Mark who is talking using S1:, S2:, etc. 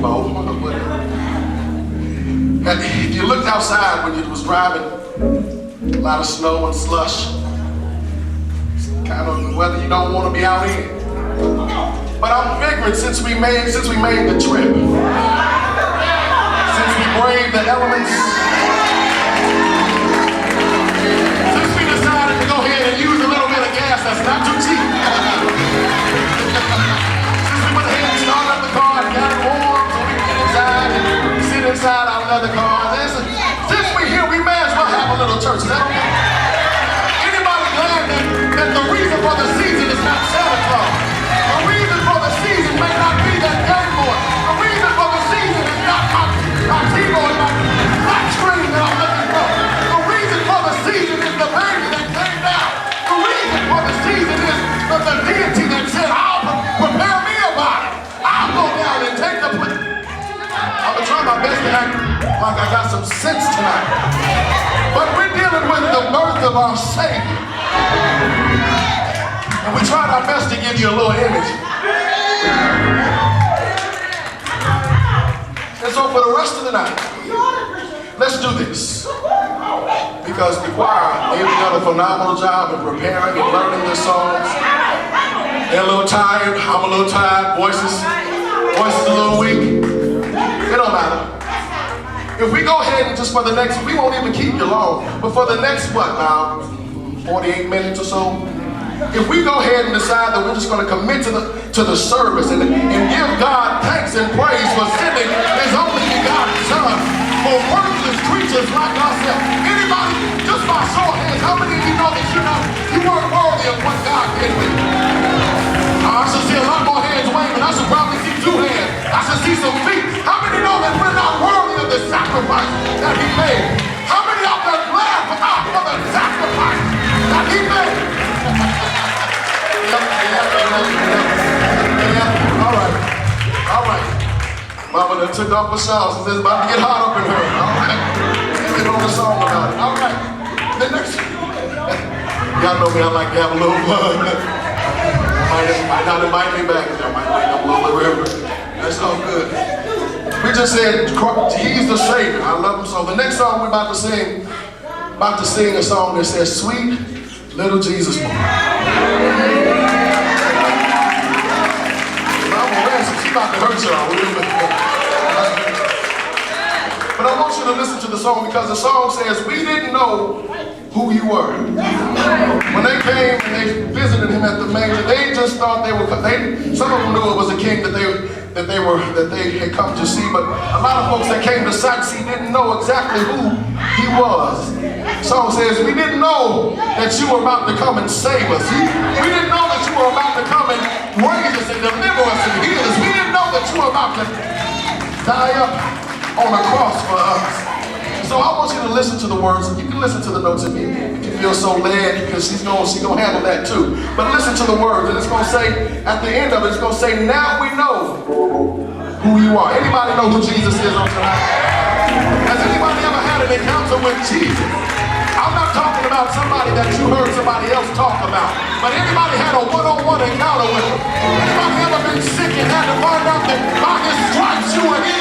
S1: rainbow. And if you looked outside when you was driving, a lot of snow and slush. It's kind of the weather you don't want to be out in. But I'm figuring since we made the trip, since we braved the elements, since we decided to go ahead and use a little bit of gas that's not too cheap. Since we went ahead and started up the car and got it warm so we can get inside and sit inside our leather cars. Since we're here, we may as well have a little church. Is that okay? Anybody glad that the reason for the season is not Santa Claus? The reason for the season may not be that Game Boy. The reason for the season is not my keyboard, my flat screen that I'm looking for. The reason for the season is the baby that came down. The reason for the season is the deity that said, I'll prepare me a body. I'll go down and take the place. I'm going to try my best to act like I got some sense tonight. But we're dealing with the birth of our Savior. And we tried our best to give you a little image. And so for the rest of the night, let's do this. Because the choir, they've done a phenomenal job of preparing and learning their songs. They're a little tired, I'm a little tired, voices a little weak. It don't matter. If we go ahead and just for the next, we won't even keep you long, but for the next, what now, 48 minutes or so, if we go ahead and decide that we're just going to commit to the service and give God thanks and praise for sending His only begotten Son for worthless creatures like ourselves. Anybody, just by show of hands, how many of you know that you weren't worthy of what God did with you? I should see a lot more hands waving. I should probably see 2 hands. I should see some feet. How many know that we're not worthy of the sacrifice that He made? How many of them glad for the sacrifice that He made? All right. Mama done took off her shawl. She says it's about to get hot up in her. All right. Get on the song about it. All right. The next. Y'all know me. I like to have a little fun. Might not invite me back. I might wake up a little river. That's all good. We just said He's the Savior. I love Him so. The next song we're about to sing a song that says, Sweet Little Jesus Boy. She's about to hurt y'all a little bit. But I want you to listen to the song because the song says, we didn't know who you were. When they came and they visited Him at the manger, they just thought some of them knew it was a king that they had come to see, but a lot of folks that came to sightsee didn't know exactly who He was. The song says, we didn't know that you were about to come and save us. We didn't know that you were about to come and raise us and deliver us and heal us. We didn't know that you were about to die up on a cross for us. So I want you to listen to the words, and you can listen to the notes if you feel so led, because she's gonna handle that too. But listen to the words, and it's gonna say, at the end of it, it's gonna say, now we know who you are. Anybody know who Jesus is on tonight? Has anybody ever had an encounter with Jesus? I'm not talking about somebody that you heard somebody else talk about, but anybody had a one-on-one encounter with Him? Anybody ever been sick and had to find out that by His stripes you were healed?